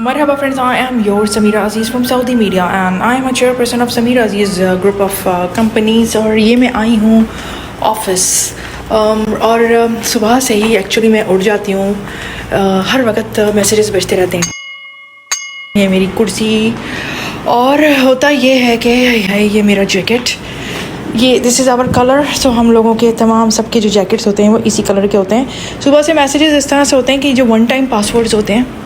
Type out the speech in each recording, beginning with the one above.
Marhaba friends, I am your Samira Aziz from Saudi Media and I am a chairperson of Samira Aziz group of companies और ये मैं आई हूँ office और सुबह से ही actually मैं उठ जाती हूँ हर वक्त मैसेजेस बजते रहते हैं। ये मेरी कुर्सी और होता ये है कि ये मेरा जैकेट, ये दिस इज़ आवर कलर। सो हम लोगों के तमाम सबके जो जैकेट्स होते हैं वो इसी कलर के होते हैं। सुबह से मैसेजेस इस तरह से होते हैं कि जो वन टाइम पासवर्ड्स होते हैं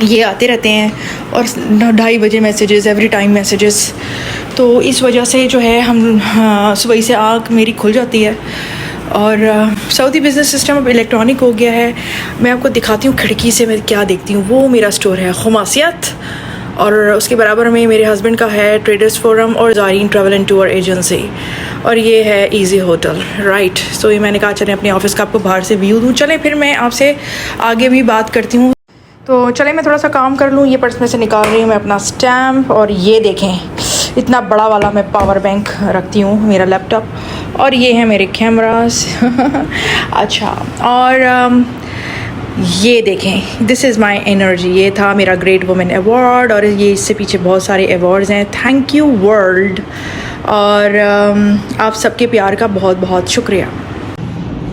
ये आते रहते हैं और 2:30 बजे मैसेजेस, एवरी टाइम मैसेजेस। तो इस वजह से जो है हम सुबह से आँख मेरी खुल जाती है और सऊदी बिज़नेस सिस्टम अब इलेक्ट्रॉनिक हो गया है। मैं आपको दिखाती हूँ खिड़की से मैं क्या देखती हूँ। वो मेरा स्टोर है खुमासियत और उसके बराबर में मेरे हस्बैंड का है ट्रेडर्स फोरम और ज़ारीन ट्रैवल एंड टूर एजेंसी और ये है इजी होटल, राइट। सो ये मैंने कहा चलें अपने ऑफिस का आपको बाहर से व्यू दूँ। चलें फिर मैं आपसे आगे भी बात करती हूँ। तो चलें मैं थोड़ा सा काम कर लूँ। ये पर्स में से निकाल रही हूँ मैं अपना स्टैम्प और ये देखें इतना बड़ा वाला मैं पावर बैंक रखती हूँ, मेरा लैपटॉप और ये है मेरे कैमरास अच्छा और ये देखें दिस इज़ माई एनर्जी। ये था मेरा ग्रेट वुमेन अवार्ड और ये इससे पीछे बहुत सारे अवार्ड्स हैं। थैंक यू वर्ल्ड और आप सबके प्यार का बहुत बहुत शुक्रिया।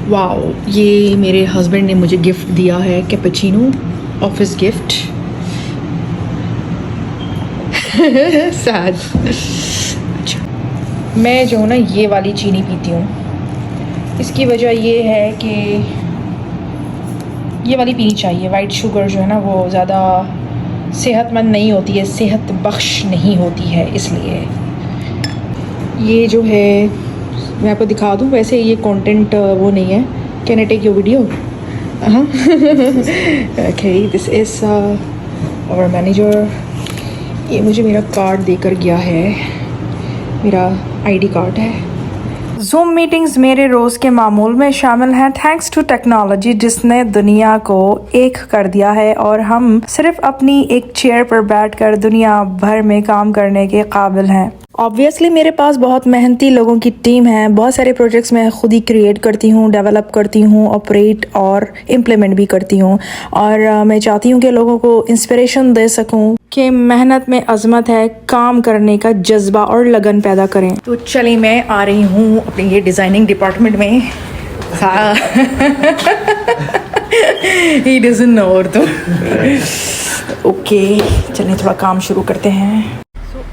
वाओ, ये मेरे हस्बैंड ने मुझे गिफ्ट दिया है कैपुचिनो, ऑफिस गिफ्ट सैड। अच्छा, मैं जो हूँ ना ये वाली चीनी पीती हूँ। इसकी वजह ये है कि ये वाली पीनी चाहिए। वाइट शुगर जो है ना वो ज़्यादा सेहतमंद नहीं होती है, सेहत बख्श नहीं होती है, इसलिए ये जो है मैं आपको दिखा दूँ। वैसे ये कंटेंट वो नहीं है। Can I take your video? Okay, this is our manager. ये मुझे मेरा कार्ड देकर गया है, मेरा आईडी कार्ड है। जूम मीटिंग्स मेरे रोज़ के मामूल में शामिल हैं थैंक्स टू टेक्नोलॉजी जिसने दुनिया को एक कर दिया है और हम सिर्फ अपनी एक चेयर पर बैठकर दुनिया भर में काम करने के काबिल हैं। ऑब्वियसली मेरे पास बहुत मेहनती लोगों की टीम है। बहुत सारे प्रोजेक्ट्स मैं खुद ही क्रिएट करती हूँ, डेवलप करती हूँ, ऑपरेट और इम्प्लीमेंट भी करती हूँ और मैं चाहती हूँ कि लोगों को इंस्पिरेशन दे सकूँ कि मेहनत में अज़मत है, काम करने का जज्बा और लगन पैदा करें। तो चलिए मैं आ रही हूँ अपने ये डिज़ाइनिंग डिपार्टमेंट में। He doesn't know Urdu. Okay, चलिए थोड़ा काम शुरू करते हैं।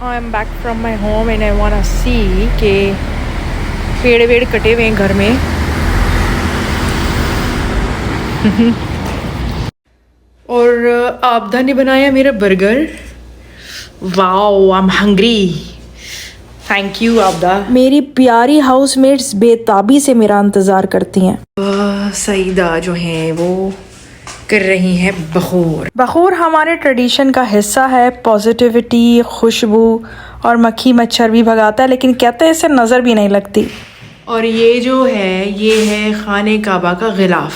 I am back from my home and I wanna see कि पेड़ वेड़ कटे हुए हैं घर में। और आबदा ने बनाया मेरा burger. Wow, I am hungry. Thank you Abda. मेरी प्यारी हाउसमेट्स बेताबी से मेरा इंतज़ार करती हैं। सईदा जो है वो कर रही हैं बखूर। बखूर हमारे ट्रेडिशन का हिस्सा है। पॉजिटिविटी, खुशबू और मक्खी मच्छर भी भगाता है, लेकिन कहते हैं इससे नज़र भी नहीं लगती। और ये जो है ये है खाने काबा का गिलाफ।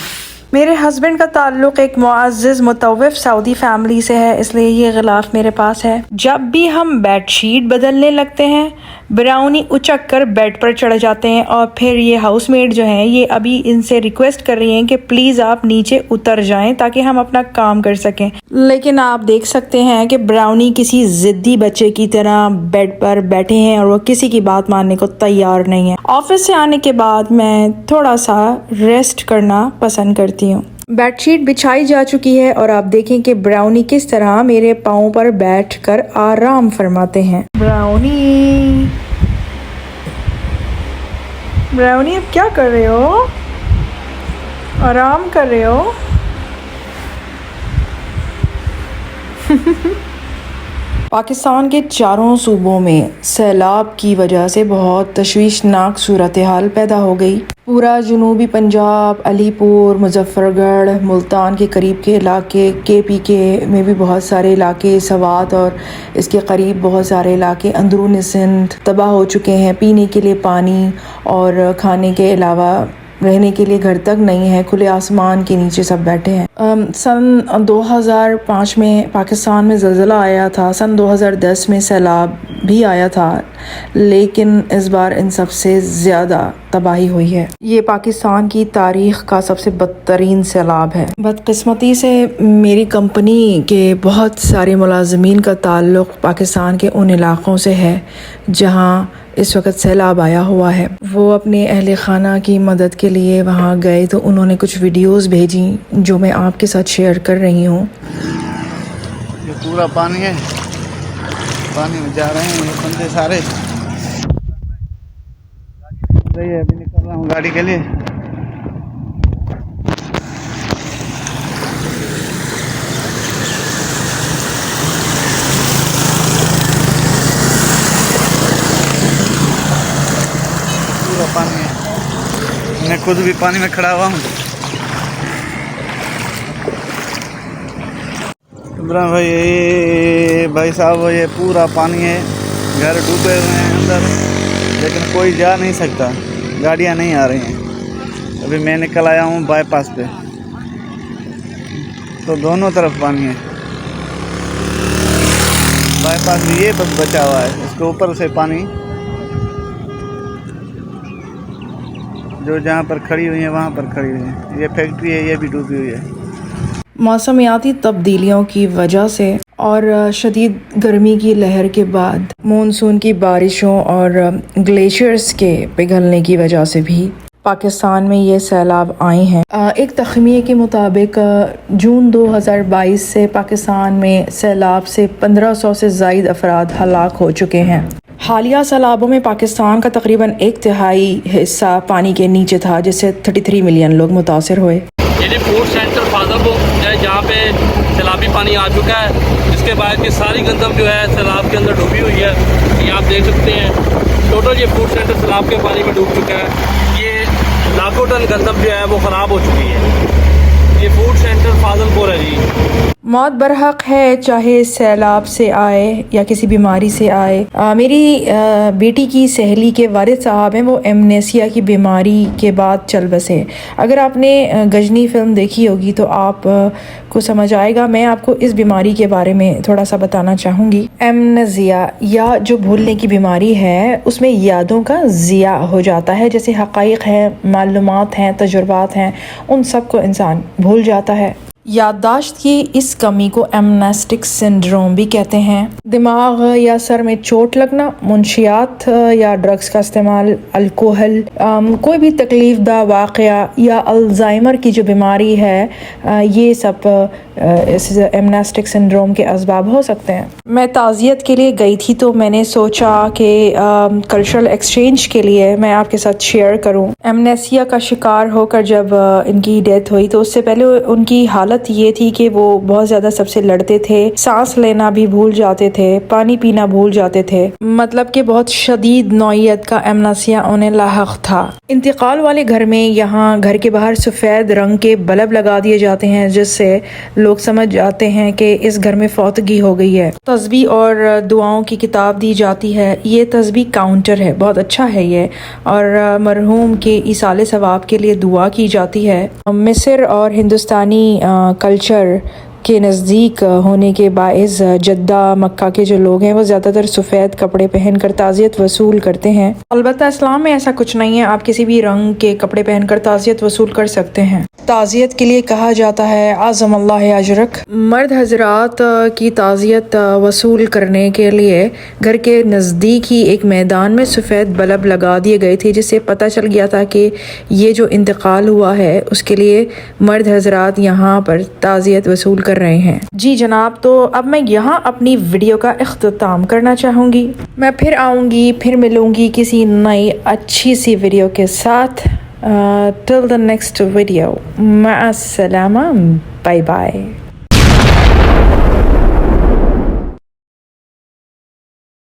मेरे हस्बैंड का ताल्लुक़ एक मुअज़्ज़ज़ मुतव्विफ़ सऊदी फैमिली से है, इसलिए ये गिलाफ मेरे पास है। जब भी हम बेडशीट बदलने लगते हैं ब्राउनी उचक कर बेड पर चढ़ जाते हैं और फिर ये हाउसमेट जो हैं ये अभी इनसे रिक्वेस्ट कर रही हैं कि प्लीज़ आप नीचे उतर जाएं ताकि हम अपना काम कर सकें। लेकिन आप देख सकते हैं कि ब्राउनी किसी ज़िद्दी बच्चे की तरह बेड पर बैठे हैं और वो किसी की बात मानने को तैयार नहीं है। ऑफिस से आने के बाद मैं थोड़ा सा रेस्ट करना पसंद करती हूँ। बेडशीट बिछाई जा चुकी है और आप देखें कि ब्राउनी किस तरह मेरे पाँव पर बैठकर आराम फरमाते हैं। ब्राउनी, ब्राउनी अब क्या कर रहे हो? आराम कर रहे हो? पाकिस्तान के चारों सूबों में सैलाब की वजह से बहुत तशवीशनाक सूरत हाल पैदा हो गई। पूरा जनूबी पंजाब, अलीपुर, मुजफ्फरगढ़, मुल्तान के करीब के इलाके, KPK में भी बहुत सारे इलाके, सवात और इसके करीब बहुत सारे इलाके अंदरूनी सिंध तबाह हो चुके हैं। पीने के लिए पानी और खाने के अलावा रहने के लिए घर तक नहीं है, खुले आसमान के नीचे सब बैठे हैं। सन 2005 में पाकिस्तान में ज़लज़ला आया था, सन 2010 में सैलाब भी आया था, लेकिन इस बार इन सबसे ज़्यादा तबाही हुई है। ये पाकिस्तान की तारीख़ का सबसे बदतरीन सैलाब है। बदकिस्मती से मेरी कंपनी के बहुत सारे मुलाज़मीन का ताल्लुक़ पाकिस्तान के उन इलाक़ों से है जहाँ इस वक्त सैलाब आया हुआ है। वो अपने अहले खाना की मदद के लिए वहाँ गए तो उन्होंने कुछ वीडियोस भेजी जो मैं आपके साथ शेयर कर रही हूँ। ये पूरा पानी है, पानी में जा रहे हैं ये बंदे सारे। अभी निकल रहा हूँ गाड़ी के लिए। पूरा पानी है, मैं खुद भी पानी में खड़ा हुआ हूँ। इमरान भाई साहब, ये पूरा पानी है, घर डूबे हुए हैं अंदर, लेकिन कोई जा नहीं सकता, गाड़ियाँ नहीं आ रही हैं। अभी मैं निकल आया हूँ बाईपास पे, तो दोनों तरफ पानी है। बाईपास भी ये बस बचा हुआ है, इसके ऊपर से पानी जो जहाँ पर खड़ी हुई है वहाँ पर खड़ी हुई है। ये फैक्ट्री है, ये भी डूबी हुई है। मौसमियाती तब्दीलियों की वजह से और शदीद गर्मी की लहर के बाद मानसून की बारिशों और ग्लेशियर्स के पिघलने की वजह से भी पाकिस्तान में ये सैलाब आए हैं। एक तखमीये के मुताबिक जून 2022 से पाकिस्तान में सैलाब से 1500 से ज़ायद अफराद हलाक हो चुके हैं। हालिया सैलाबों में पाकिस्तान का तकरीबन 1/3 हिस्सा पानी के नीचे था, जिससे 33 मिलियन लोग मुतासर हुए। ये फूड सेंटर फादरपुर है जहाँ पे सैलाबी पानी आ चुका है, जिसके बाद की सारी गंदम जो है सैलाब के अंदर डूबी हुई है। ये आप देख सकते हैं, टोटल ये फूड सेंटर सैलाब के पानी में डूब चुका है। ये लाखों टन गंदम जो है वो ख़राब हो चुकी है। ये फूड सेंटर फाजलपुर है जी। मौत बरहक है, चाहे सैलाब से आए या किसी बीमारी से आए। मेरी बेटी की सहेली के वालिद साहब हैं, वो एमनेसिया की बीमारी के बाद चल बसे। अगर आपने गजनी फ़िल्म देखी होगी तो आप को समझ आएगा। मैं आपको इस बीमारी के बारे में थोड़ा सा बताना चाहूँगी। एमनेसिया या जो भूलने की बीमारी है, उसमें यादों का ज़िया हो जाता है। जैसे हक़ाइक़ हैं, मालूमात हैं, तजुर्बात हैं, उन सब को इंसान भूल जाता है। याददाश्त की इस कमी को एमनेस्टिक सिंड्रोम भी कहते हैं। दिमाग या सर में चोट लगना, मुंशियात या ड्रग्स का इस्तेमाल, अल्कोहल, कोई भी तकलीफ दा वाक़या या अल्जाइमर की जो बीमारी है, ये सब इस एमनेस्टिक सिंड्रोम के असबाब हो सकते हैं। मैं ताज़ियत के लिए गई थी तो मैंने सोचा कि कल्चरल एक्सचेंज के लिए मैं आपके साथ शेयर करूं। एमनेसिया का शिकार होकर जब इनकी डेथ हुई तो उससे पहले उनकी हालत ये थी कि वो बहुत ज़्यादा सबसे लड़ते थे, सांस लेना भी भूल जाते थे, पानी पीना भूल जाते थे। मतलब कि बहुत शदीद नौइयत का एमनेसिया उन्हें लाहक था। इंतकाल वाले घर में यहाँ घर के बाहर सफ़ेद रंग के बल्ब लगा दिए जाते हैं, जिससे लोग समझ जाते हैं कि इस घर में फौतगी हो गई है। तस्बीह और दुआओं की किताब दी जाती है। ये तस्बीह काउंटर है, बहुत अच्छा है ये, और मरहूम के इसाले सवाब के लिए दुआ की जाती है। मिस्र और हिंदुस्तानी कल्चर के नज़दीक होने के बाइस जद्दा मक्का के जो लोग हैं वो ज़्यादातर सफ़ेद कपड़े पहनकर ताज़ियत वसूल करते हैं। अलबत्ता इस्लाम में ऐसा कुछ नहीं है, आप किसी भी रंग के कपड़े पहनकर ताज़ियत वसूल कर सकते हैं। ताज़ियत के लिए कहा जाता है आज़म अल्लाह अजरक। मर्द हजरात की ताज़ियत वसूल करने के लिए घर के नज़दीक ही एक मैदान में सफ़ेद बल्ब लगा दिए गए थे, जिससे पता चल गया था कि ये जो इंतकाल हुआ है उसके लिए मर्द हजरात यहाँ पर ताज़ियत वसूल कर रहे हैं। जी जनाब, तो अब मैं यहाँ अपनी वीडियो का इख्तिताम करना चाहूँगी। मैं फिर आऊँगी, फिर मिलूँगी किसी नई अच्छी सी वीडियो के साथ। Till the next video, ma'as salama, bye bye.